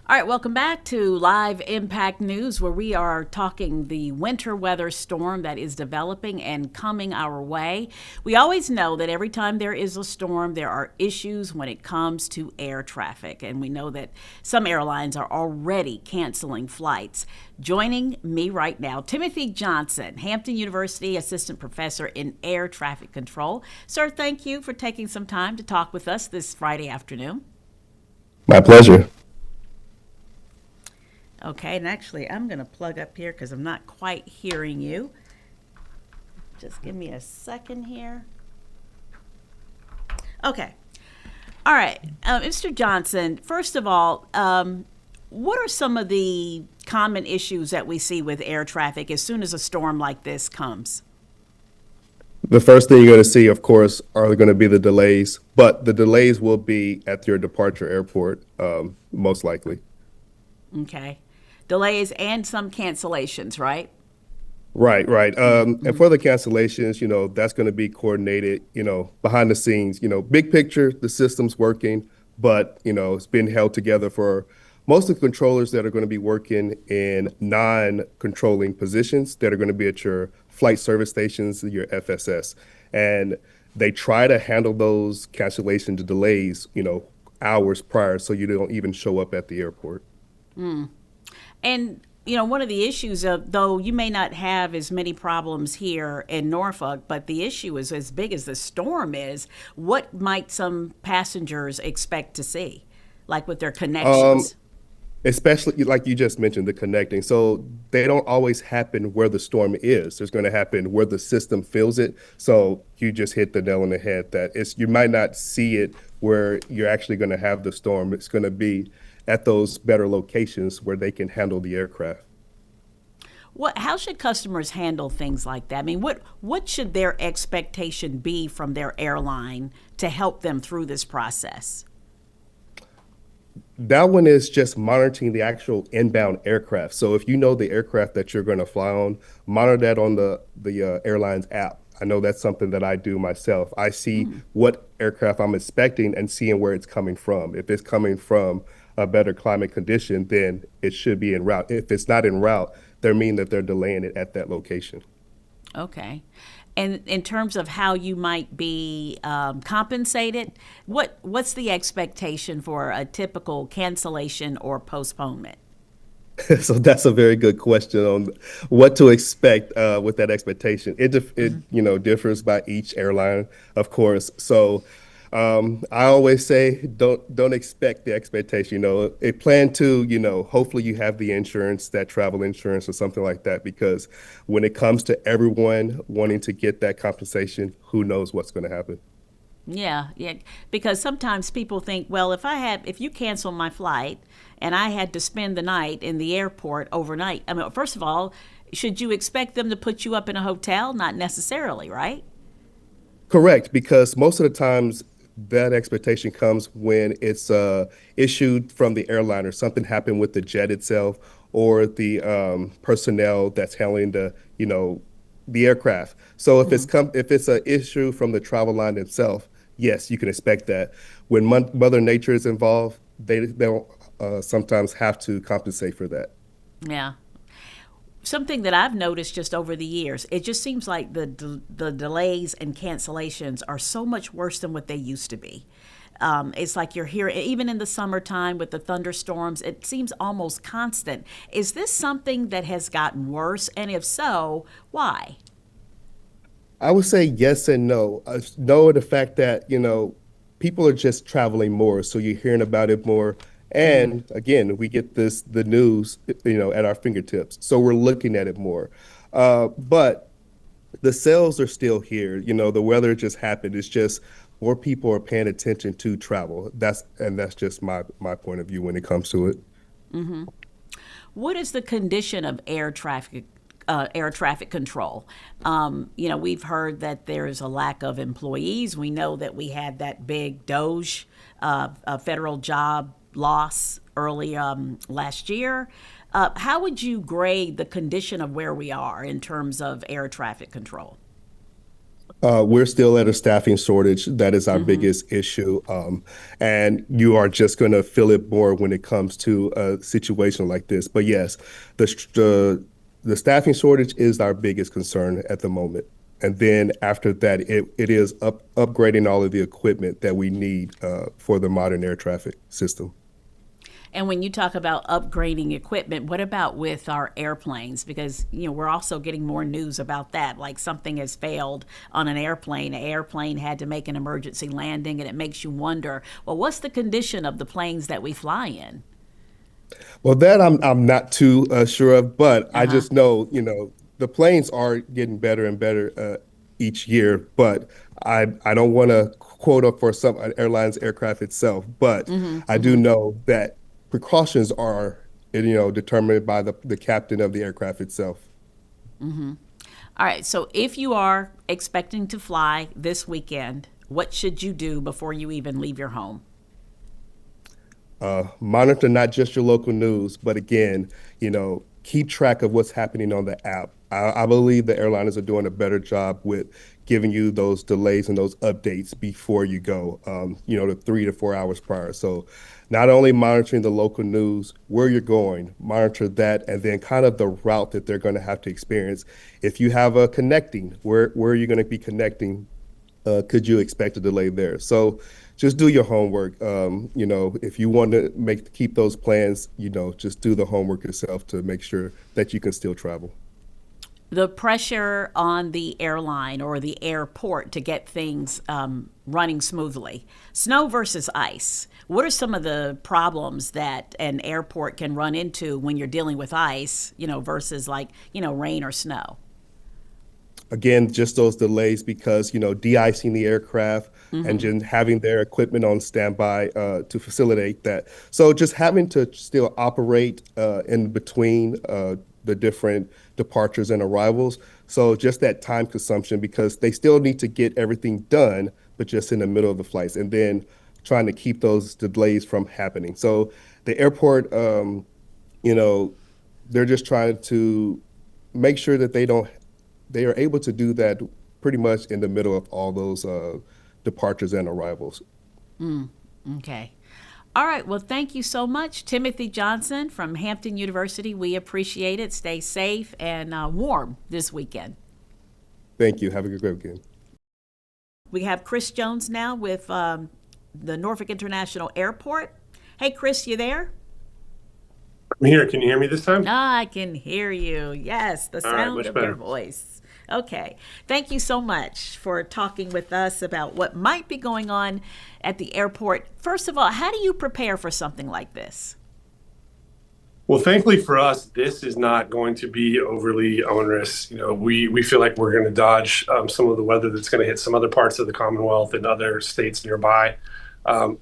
All right, welcome back to Live Impact News, where we are talking the winter weather storm that is developing and coming our way. We always know that every time there is a storm, there are issues when it comes to air traffic. And we know that some airlines are already canceling flights. Joining me right now, Timothy Johnson, Hampton University Assistant Professor in Air Traffic Control. Sir, thank you for taking some time to talk with us this Friday afternoon. My pleasure. Okay, and actually, I'm going to plug up here because I'm not quite hearing you. Just give me a second here. Okay. All right. Mr. Johnson, first of all, what are some of the common issues that we see with air traffic as soon as a storm like this comes? The first thing you're going to see, of course, are going to be the delays, but the delays will be at your departure airport, most likely. Okay. Delays and some cancellations, right? Right, right. And for the cancellations, that's going to be coordinated, behind the scenes, big picture, the system's working, but, it's been held together for most of the controllers that are going to be working in non-controlling positions that are going to be at your flight service stations, your FSS. And they try to handle those cancellation delays, hours prior so you don't even show up at the airport. And one of the issues of though you may not have as many problems here in Norfolk, but the issue is as big as the storm is, what might some passengers expect to see, like with their Um, connections? Especially like you just mentioned, the connecting. So they don't always happen where the storm is. There's going to happen where the system feels it. So you just hit the nail on the head that you might not see it where you're actually going to have the storm. It's going to be at those better locations where they can handle the aircraft. How should customers handle things like that? I mean, what should their expectation be from their airline to help them through this process? That one is just monitoring the actual inbound aircraft. So if you know the aircraft that you're going to fly on, monitor that on the airline's app. I know that's something that I do myself. I see what aircraft I'm expecting and seeing where it's coming from. If it's coming from a better climate condition, then it should be en route. If it's not en route, they mean that they're delaying it at that location. Okay. And in terms of how you might be compensated, what's the expectation for a typical cancellation or postponement? So that's a very good question on what to expect with that expectation. It differs by each airline, of course. So I always say don't expect the expectation. A plan to hopefully you have the insurance, that travel insurance or something like that, because when it comes to everyone wanting to get that compensation, who knows what's going to happen. Yeah, yeah. Because sometimes people think, well, if you cancel my flight and I had to spend the night in the airport overnight, I mean, first of all, should you expect them to put you up in a hotel? Not necessarily, right? Correct, because most of the times that expectation comes when it's issued from the airliner. Something happened with the jet itself or the personnel that's handling the aircraft. So if it's an issue from the travel line itself, yes, you can expect that. When Mother Nature is involved, they don't sometimes have to compensate for that. Yeah. Something that I've noticed just over the years, it just seems like the delays and cancellations are so much worse than what they used to be. It's like you're here, even in the summertime with the thunderstorms, it seems almost constant. Is this something that has gotten worse? And if so, why? I would say yes and no. No, the fact that, people are just traveling more, so you're hearing about it more. And again, we get the news, at our fingertips. So we're looking at it more. But the sales are still here. The weather just happened. It's just more people are paying attention to travel. That's just my point of view when it comes to it. What is the condition of air traffic control? We've heard that there's a lack of employees. We know that we had that big Doge federal job loss early last year. How would you grade the condition of where we are in terms of air traffic control? We're still at a staffing shortage. That is our Hmm. biggest issue. And you are just going to feel it more when it comes to a situation like this. But yes, the, the staffing shortage is our biggest concern at the moment. And then after that, it is upgrading all of the equipment that we need for the modern air traffic system. And when you talk about upgrading equipment, what about with our airplanes? Because, we're also getting more news about that. Like something has failed on an airplane. An airplane had to make an emergency landing, and it makes you wonder, well, what's the condition of the planes that we fly in? Well, that I'm not too sure of, but Uh I huh. just know, the planes are getting better and better each year. But I don't want to quote up for some airlines aircraft itself, but I do know that precautions are, determined by the captain of the aircraft itself. All right. So if you are expecting to fly this weekend, what should you do before you even leave your home? Monitor not just your local news, but again, keep track of what's happening on the app. I believe the airliners are doing a better job with giving you those delays and those updates before you go, the 3 to 4 hours prior. So not only monitoring the local news, where you're going, monitor that, and then kind of the route that they're going to have to experience. If you have a connecting, where are you going to be connecting? Could you expect a delay there? So just do your homework. If you want to keep those plans, just do the homework yourself to make sure that you can still travel. The pressure on the airline or the airport to get things running smoothly. Snow versus ice. What are some of the problems that an airport can run into when you're dealing with ice, versus like, rain or snow? Again, just those delays because, de-icing the aircraft and Hmm. just having their equipment on standby to facilitate that. So just having to still operate in between the different departures and arrivals. So just that time consumption because they still need to get everything done, but just in the middle of the flights and then trying to keep those delays from happening. So the airport, you know, they're just trying to make sure that they are able to do that pretty much in the middle of all those departures and arrivals. Okay. All right. Well, thank you so much, Timothy Johnson from Hampton University. We appreciate it. Stay safe and warm this weekend. Thank you. Have a good weekend. We have Chris Jones now with the Norfolk International Airport. Hey, Chris, you there? I'm here. Can you hear me this time? I can hear you. Yes, the All right, sound much of your better. voice. Okay. Thank you so much for talking with us about what might be going on at the airport. First of all, how do you prepare for something like this? Well, thankfully for us, this is not going to be overly onerous. We feel like we're going to dodge some of the weather that's going to hit some other parts of the Commonwealth and other states nearby. Um,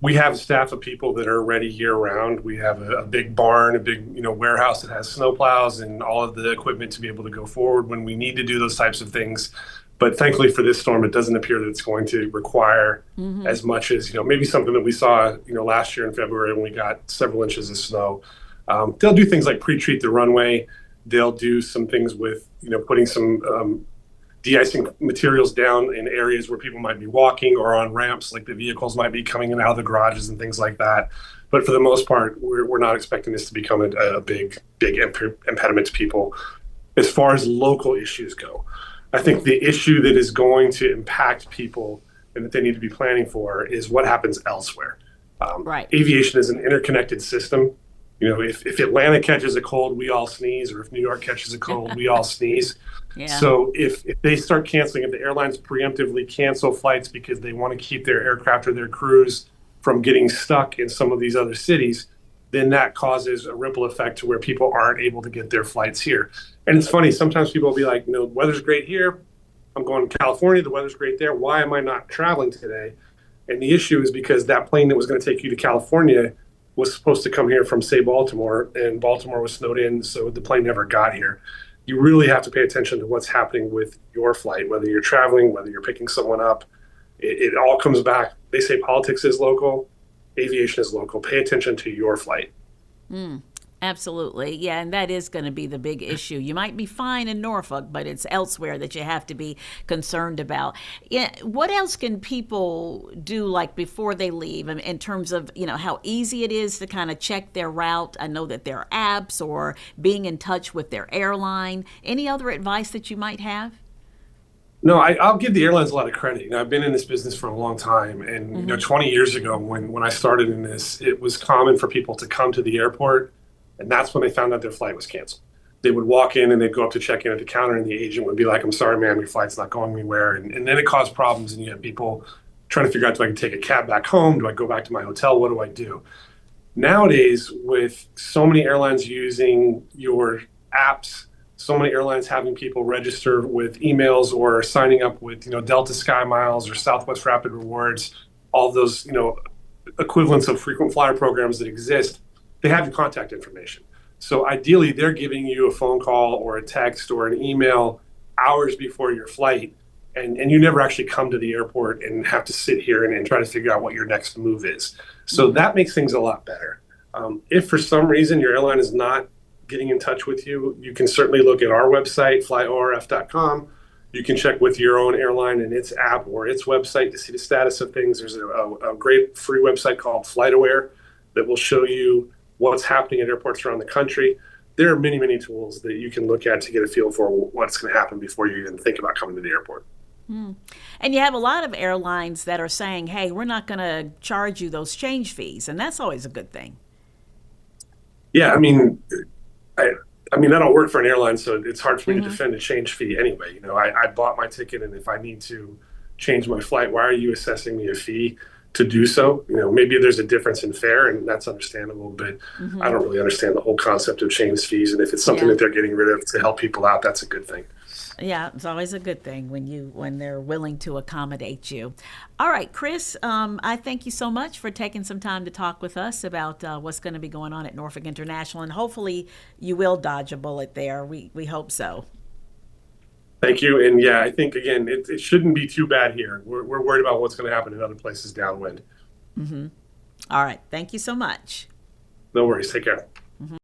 we have a staff of people that are ready year round. We have a big barn, a big warehouse that has snowplows and all of the equipment to be able to go forward when we need to do those types of things. But thankfully for this storm, it doesn't appear that it's going to require Mm-hmm. as much as maybe something that we saw last year in February when we got several inches of snow. They'll do things like pre-treat the runway. They'll do some things with putting some de-icing materials down in areas where people might be walking or on ramps, like the vehicles might be coming in and out of the garages and things like that. But for the most part, we're not expecting this to become a big impediment to people. As far as local issues go, I think the issue that is going to impact people and that they need to be planning for is what happens elsewhere. Right. Aviation is an interconnected system. If Atlanta catches a cold, we all sneeze, or if New York catches a cold, we all sneeze. Yeah. So if they start canceling, if the airlines preemptively cancel flights because they want to keep their aircraft or their crews from getting stuck in some of these other cities, then that causes a ripple effect to where people aren't able to get their flights here. And it's funny, sometimes people will be like, the weather's great here. I'm going to California, the weather's great there. Why am I not traveling today? And the issue is because that plane that was going to take you to California was supposed to come here from, say, Baltimore, and Baltimore was snowed in, so the plane never got here. You really have to pay attention to what's happening with your flight, whether you're traveling, whether you're picking someone up. It all comes back. They say politics is local, aviation is local. Pay attention to your flight. Absolutely. Yeah, and that is going to be the big issue. You might be fine in Norfolk, but it's elsewhere that you have to be concerned about. Yeah, what else can people do like before they leave in terms of, how easy it is to kind of check their route? I know that there are apps or being in touch with their airline. Any other advice that you might have? No, I'll give the airlines a lot of credit. I've been in this business for a long time, and 20 years ago, when I started in this, it was common for people to come to the airport, and that's when they found out their flight was canceled. They would walk in and they'd go up to check in at the counter, and the agent would be like, "I'm sorry, ma'am, your flight's not going anywhere," and then it caused problems, and you had people trying to figure out, do I take a cab back home? Do I go back to my hotel? What do I do? Nowadays, with so many airlines using your apps, so many airlines having people register with emails or signing up with Delta Sky Miles or Southwest Rapid Rewards, all those equivalents of frequent flyer programs that exist, they have your contact information. So ideally, they're giving you a phone call or a text or an email hours before your flight, and you never actually come to the airport and have to sit here and try to figure out what your next move is. So that makes things a lot better. If for some reason your airline is not getting in touch with you, you can certainly look at our website, flyorf.com. You can check with your own airline and its app or its website to see the status of things. There's a great free website called FlightAware that will show you what's happening at airports around the country. There are many, many tools that you can look at to get a feel for what's going to happen before you even think about coming to the airport. And you have a lot of airlines that are saying, hey, we're not going to charge you those change fees. And that's always a good thing. Yeah, I mean, I don't work for an airline, so it's hard for me to defend a change fee anyway. I bought my ticket, and if I need to change my flight, why are you assessing me a fee to do so? Maybe there's a difference in fare, and that's understandable, but I don't really understand the whole concept of change fees. And if it's something that they're getting rid of to help people out, that's a good thing. Yeah, it's always a good thing when they're willing to accommodate you. All right, Chris, I thank you so much for taking some time to talk with us about what's going to be going on at Norfolk International, and hopefully you will dodge a bullet there. We hope so. Thank you. And yeah, I think, again, it shouldn't be too bad here. We're worried about what's going to happen in other places downwind. All right, thank you so much. No worries. Take care.